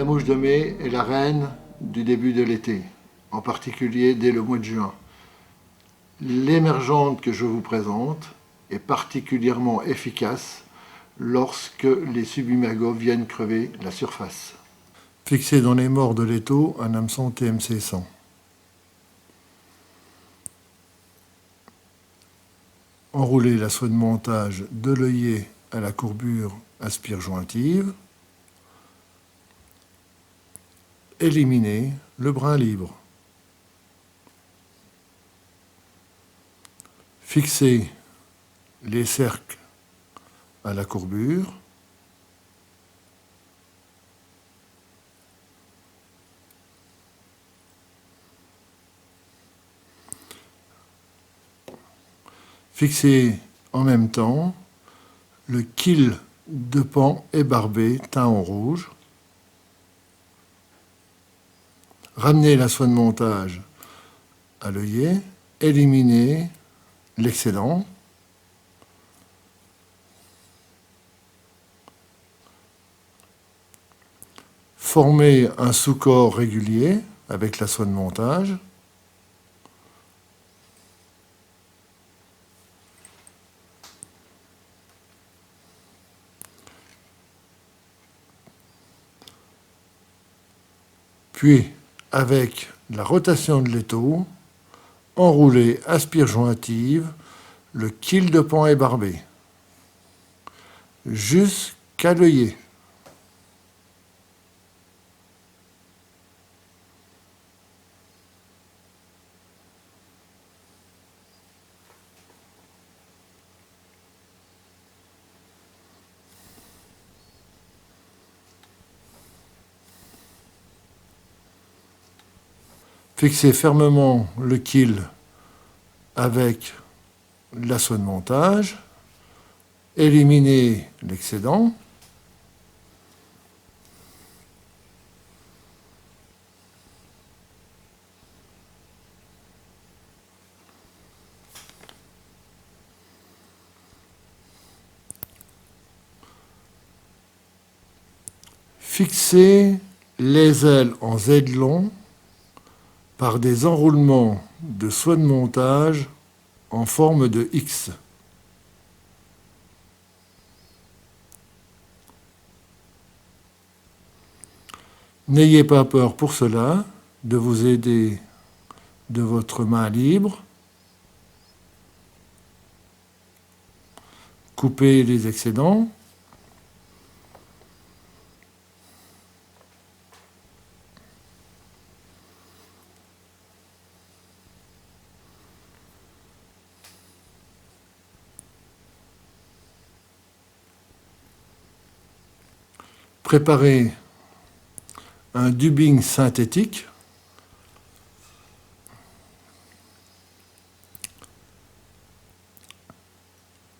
La mouche de mai est la reine du début de l'été, en particulier dès le mois de juin. L'émergente que je vous présente est particulièrement efficace lorsque les subimagos viennent crever la surface. Fixez dans les morts de l'étau un hameçon TMC 100. Enroulez la soie de montage de l'œillet à la courbure aspire jointive. Éliminez le brin libre. Fixez les cercles à la courbure. Fixez en même temps le quille de pan ébarbé teint en rouge. Ramenez la soie de montage à l'œillet, éliminez l'excédent. Formez un sous-corps régulier avec la soie de montage. Puis, avec la rotation de l'étau, enroulez aspire jointive le quille de pan ébarbé jusqu'à l'œillet. Fixez fermement le quille avec la soie de montage, éliminez l'excédent, fixez les ailes en Z long par des enroulements de soie de montage en forme de X. N'ayez pas peur pour cela de vous aider de votre main libre. Coupez les excédents. Préparez un dubbing synthétique.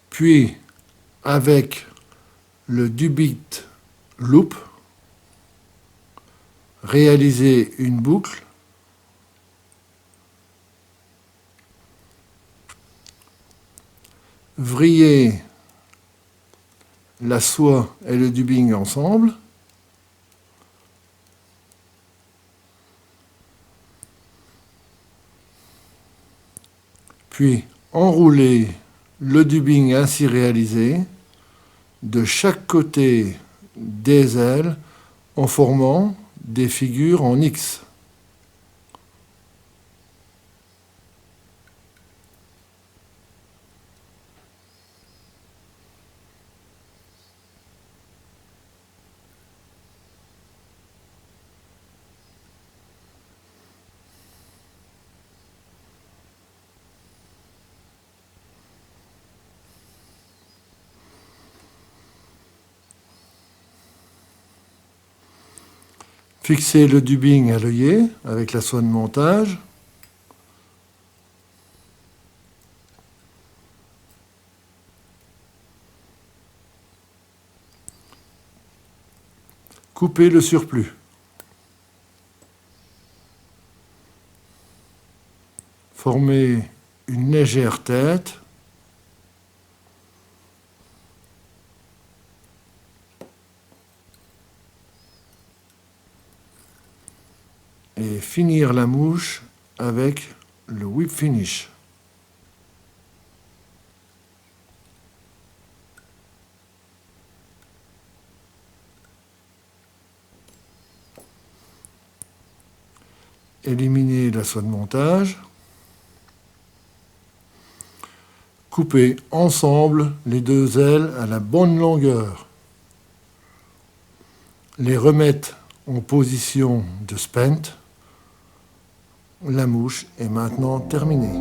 Puis, avec le Dubbit Loop, réalisez une boucle. Vrillez la soie et le dubbing ensemble. Puis enroulez le dubbing ainsi réalisé de chaque côté des ailes en formant des figures en X. Fixez le dubbing à l'œillet avec la soie de montage. Coupez le surplus. Formez une légère tête. finir la mouche avec le whip finish. Éliminer la soie de montage. Couper ensemble les deux ailes à la bonne longueur. Les remettre en position de spent. La mouche est maintenant terminée.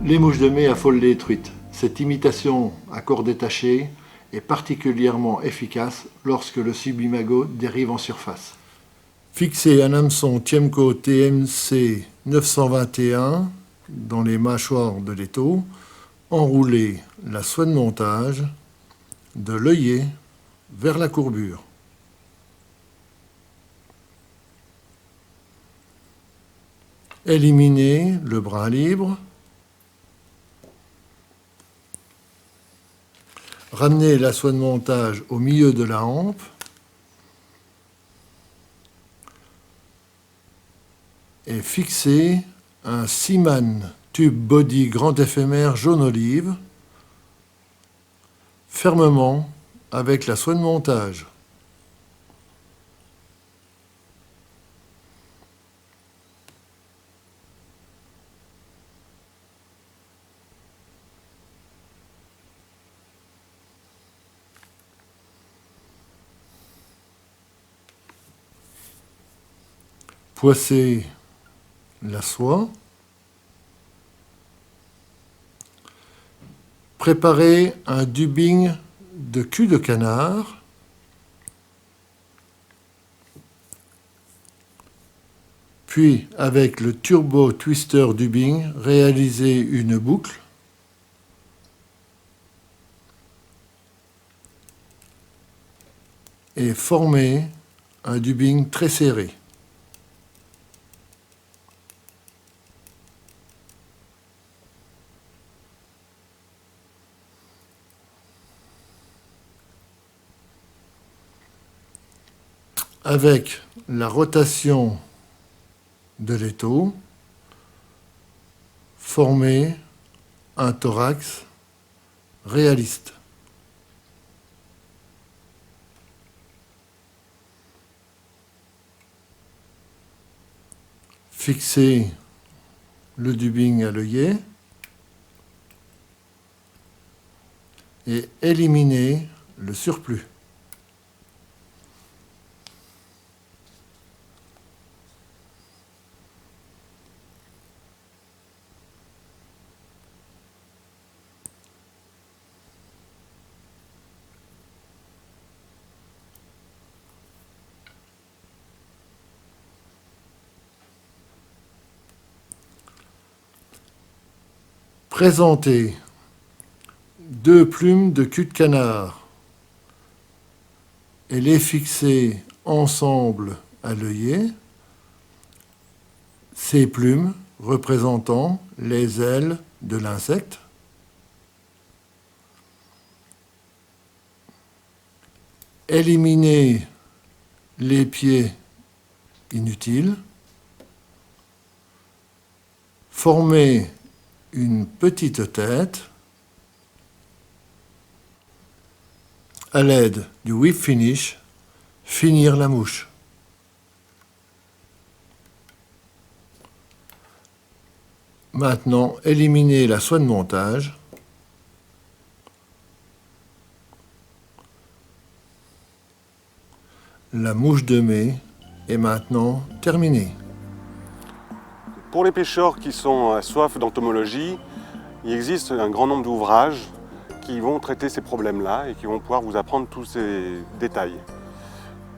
Les mouches de mai à folle truite. Cette imitation à corps détaché est particulièrement efficace lorsque le subimago dérive en surface. Fixez un hameçon Tiemco TMC 921 dans les mâchoires de l'étau. Enroulez la soie de montage de l'œillet vers la courbure. Éliminez le bras libre. Ramenez la soie de montage au milieu de la hampe. Et fixez un Seaman tube body grand éphémère jaune olive fermement avec la soie de montage. Poissez la soie. Préparez un dubbing de cul de canard. Puis, avec le Turbo Twister Dubbing, réalisez une boucle. Et formez un dubbing très serré. Avec la rotation de l'étau, formez un thorax réaliste. Fixez le dubbing à l'œillet et éliminez le surplus. Présentez deux plumes de cul de canard et les fixez ensemble à l'œillet, ces plumes représentant les ailes de l'insecte. Éliminez les pieds inutiles. Formez une petite tête à l'aide du whip finish, finir la mouche. Maintenant, éliminez la soie de montage. La mouche de mai est maintenant terminée. Pour les pêcheurs qui sont à soif d'entomologie, il existe un grand nombre d'ouvrages qui vont traiter ces problèmes-là et qui vont pouvoir vous apprendre tous ces détails.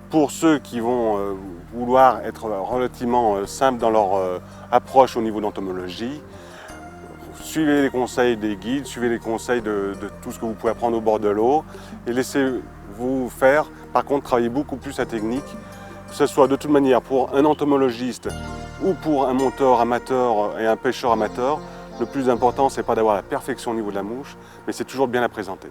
Pour ceux qui vont vouloir être relativement simples dans leur approche au niveau d'entomologie, suivez les conseils des guides, suivez les conseils de tout ce que vous pouvez apprendre au bord de l'eau et laissez-vous faire. Par contre, travaillez beaucoup plus la technique, que ce soit de toute manière pour un entomologiste ou pour un monteur amateur et un pêcheur amateur. Le plus important, ce n'est pas d'avoir la perfection au niveau de la mouche, mais c'est toujours bien la présenter.